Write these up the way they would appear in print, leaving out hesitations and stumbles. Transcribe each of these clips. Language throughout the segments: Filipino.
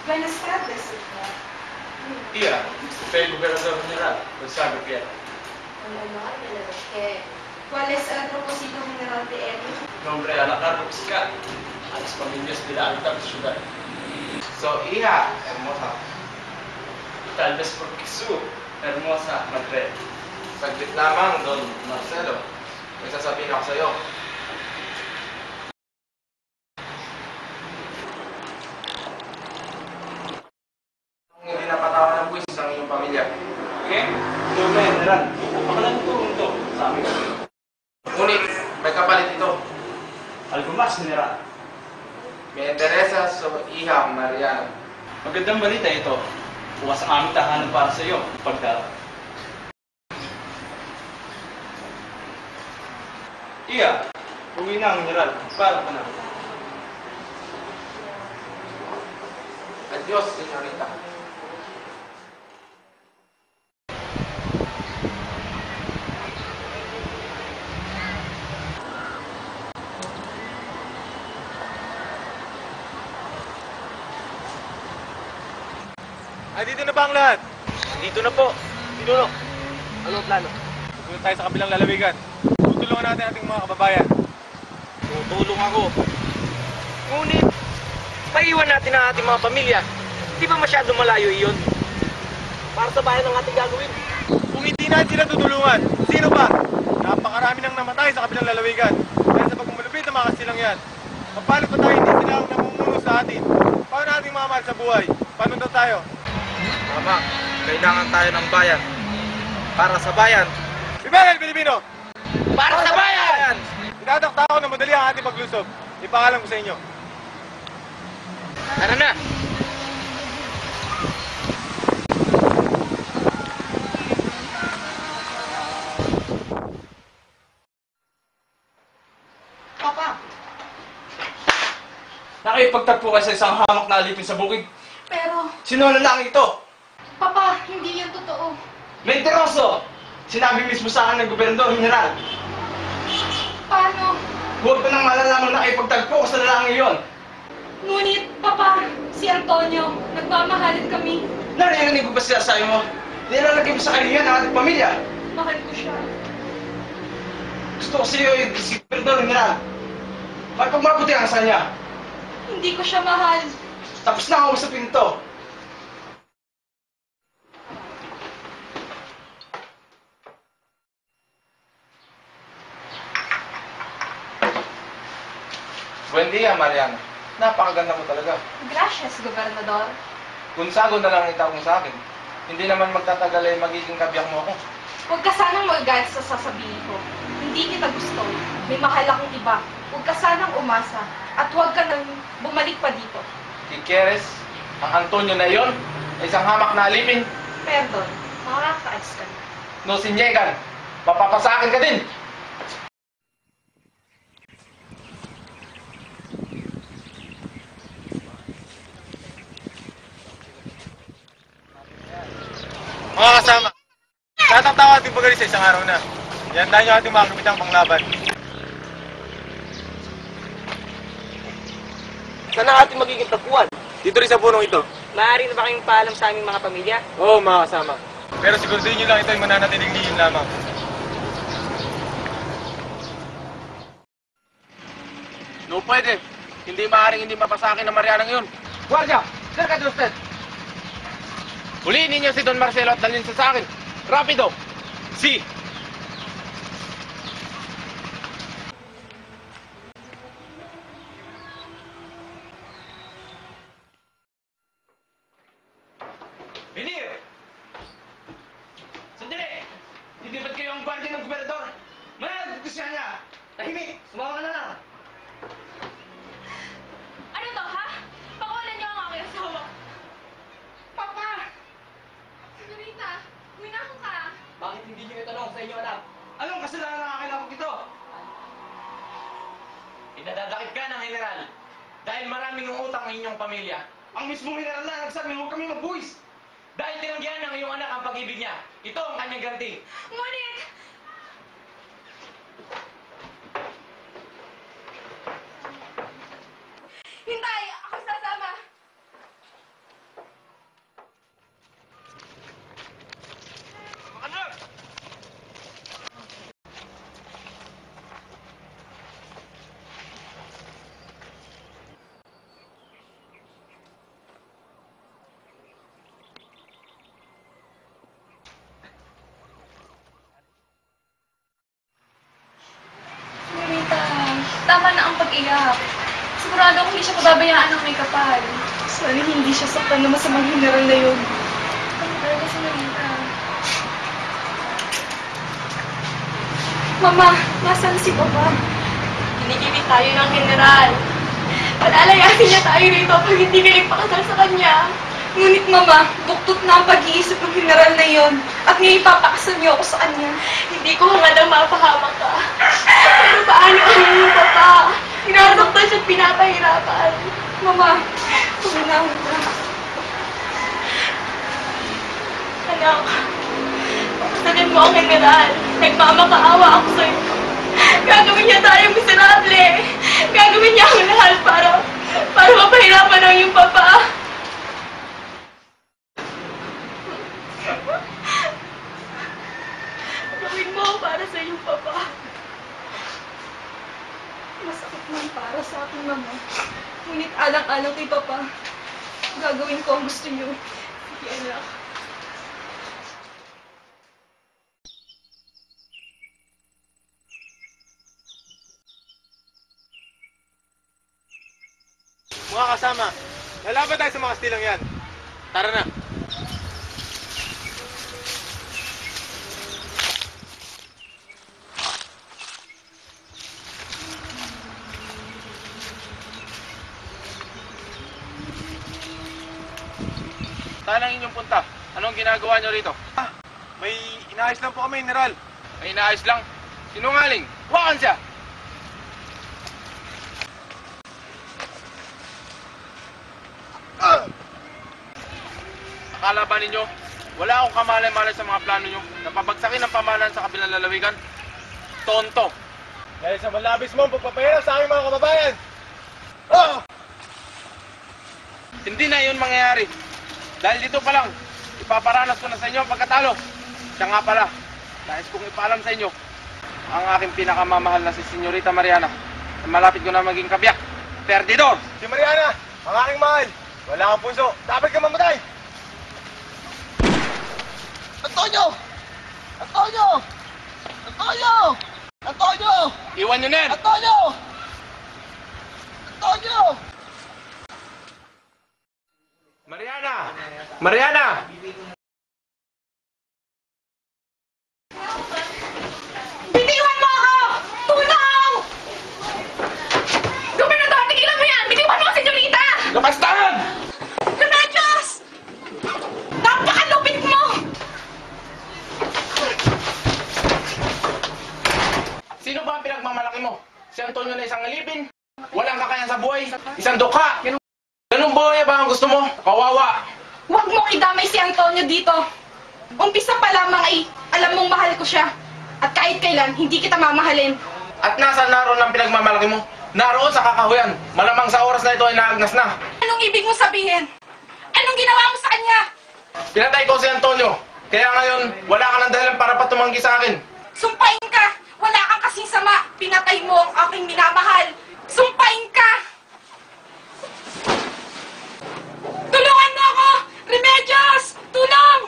Buenas tardes, señor. Tía, soy el gobernador general, Gonzalo Piera. Honor de la que. ¿Cuál es el propósito general de él? Nombre a la cargo fiscal a las familias de la alta ciudad. So, hija, hermosa. Tal vez porque su hermosa madre. Saglit lamang, Don Marcelo. May sasabihin ako sa'yo. Kung hindi napatawa ng buwis ang iyong pamilya. Okay? Nombre general, napakalang tulong to sa amin. Ngunit, may kapalit ito. Algo mas, general. May interesa sa iha Mariana. Magandang balita ito. Bukas ang aming tahanan para sa iyo, pagdara. Iya, uwi na ang general. Para ka na. Adios, senyorita. Ay, dito na ba ang lahat? Dito na po. Pinuno. Ano ang plano? Pupunta tayo sa kabilang lalawigan. Tutulungan natin ating mga kababayan. Tutulong ako. Ngunit, paiwan natin ang ating mga pamilya. Di ba masyado malayo iyon? Para sa bayan ang ating gagawin. Kung hindi natin sila tutulungan, sino ba? Napakarami nang namatay sa kabilang lalawigan. Dahil sa pagmulupit ng mga kasilang yan. Paano pa tayo hindi sila ang namumuno sa atin? Paano nating mamahal sa buhay? Paano daw tayo? Tama, kailangan tayo ng bayan. Para sa bayan. Ibagal, Pilipino! Para sa bayan! Tinatakta ako na madali ang ating paglusob. Ipaalam ko sa inyo. Tara na! Papa, Nakipagtagpo kayo sa isang hamak na alipin sa bukid. pero, Sino ang lalaki ito? Papa, hindi yan totoo. Mentiroso! Sinabi mismo sa akin ng gobernador general. Paano? Huwag ko nang malalamang nakipagtagpo ko sa lalaki iyon. Ngunit, Papa, si Antonio, nagmamahalan kami. Narinig ko ba siya sa mo? Nilalagay mo sa kanya ang ating pamilya. Mahal ko siya. Gusto ko sa iyo yung si gobernador general. Makipagmabuti ang sa kanya. Hindi ko siya mahal. Tapos na ako sa pinto. Buen dia, Mariana. Napakaganda mo talaga. Gracias, Gobernador. Gonzago na lang itawag mo sa akin. Hindi naman magtatagal ay magiging kabiyak mo ako. Huwag ka sanang magalit sa sasabihin ko. Hindi kita gusto. May mahal akong iba. Huwag ka sanang umasa. At huwag ka nang bumalik pa dito. Kikeres, ang Antonio na iyon, ay isang hamak na alipin. Perdon, makakaalis ka na. No sinyegan, mapapasakin ka din. Mga kasama, tataktawa ating pagalis sa isang araw na. Yan tayo ating mga kamitang panglaban. Saan ang ating magiging tagpuan? Dito rin sa punong ito. Maaari na ba kayong paalam sa aming mga pamilya? Oo, mga kasama. Pero siguraduhin nyo lang ito ay mananatiling lihim lamang. No pwede. Hindi maaaring hindi mapasakin ng Marianang yun. Guardia, cerca de usted. Huliin ninyo si Don Marcelo at dalhin sa akin. Rapido! Si! Benir! Sandali! Hindi ba't kayo ang guardia ng gobernador? Managod ko siya niya! Tahimik! Sumama ka na lang! Ano to, ha? Pakulan niyo ang aking asawa. Papa! Senyorita, minako ka. Bakit hindi nyo itanong sa inyo anak? Anong kasalanan ng aking lapok ito? Inadadakip ka ng general dahil maraming utang ang inyong pamilya. Ang mismong general na nagsabi huwag kami magbuwis. Dahil tinanggihan ng iyong anak ang pag-ibig niya. Ito ang kanyang garanti. Ngunit, hintay! Ako sasama! Sigurado akong hindi siya pababayaan ng may kapal. Sana hindi siya saktan na masamang general na yun. Ano talaga si Marita? Mama, nasaan si Papa? Ginikibit tayo ng general. Palalayasin niya tayo rito pag hindi ka nagpakasal sa kanya. Ngunit Mama, buktot na ang pag-iisip ng general na yon at ngayon ipapakasal niyo ako sa kanya. Hindi ko hangadang mapahamak ka. Pero paano ang iyong Papa? Pinasaktan siya at pinapahirapan. Mama, puminahon ka. Anak, pakasalin mo ang general. Nagmamakaawa ako sa'yo. Gagawin niya tayong miserable. Gagawin niya ang lahat para mapahirapan ang iyong Papa. Gawin mo para sa iyong Papa. Masakit man para sa aking Mama. Ngunit alang-alang kay Papa, gagawin ko ang gusto niyo. Sige, anak. Mga kasama, lalaban tayo sa mga stilang yan. Tara na. Saan ang inyong punta? Anong ginagawa nyo rito? May inaayos lang po kami, General. Ay inaayos lang. Sinungaling. Huwakan siya! Akala ba ninyo, wala akong kamalay-malay sa mga plano nyo na pabagsakin ang pamahalaan sa kabilang lalawigan? Tonto! Dahil sa malabis mo ang pagpapahirap sa aming mga kababayan. Hindi na yun mangyayari. Dahil dito pa lang, ipaparanas ko na sa inyo ang pagkatalo. Siya nga pala, nais kong ipaalam sa inyo ang aking pinakamamahal na si Senyorita Mariana na malapit ko na maging kabiyak. Perdidor! Si Mariana, ang aking mahal. Wala kang punso. Dapat ka mamatay. Antonio! Antonio! Antonio! Antonio! Iwan nyo na yan! Antonio! Antonio! Mariana! Mariana! Bitiwan mo ako! Tulong! Gobernador, tigilan mo yan! Bitiwan mo ako, Senyorita! Lumastahan! Remedios! Napakalupit mo! Sino ba ang pinagmamalaki mo? Si Antonio na isang alipin? Walang kakayan sa buhay? Isang dukha? Ganun buhay ba ang gusto mo? Kawawa! Huwag mong idamay si Antonio dito. Umpisa pa lamang ay alam mong mahal ko siya. At kahit kailan, hindi kita mamahalin. At nasaan naroon ang pinagmamalaki mo? Naroon sa kakahuyan. Malamang sa oras na ito ay naagnas na. Anong ibig mo sabihin? Anong ginawa mo sa kanya? Pinatay ko si Antonio. Kaya ngayon, wala ka ng dahilan para patumanggi sa akin. Sumpain ka! Wala kang kasing sama. Pinatay mo ang aking minamahal. Sumpain ka! Tulungan mo ako! Remedios! Tulong!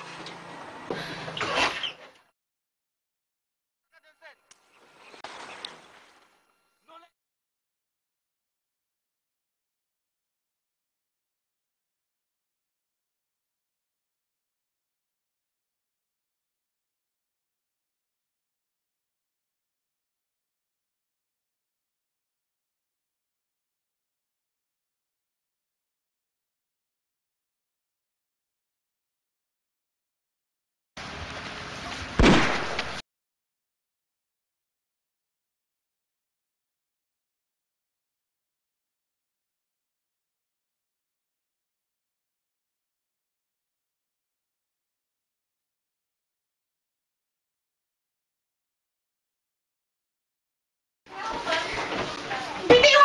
Bitiwan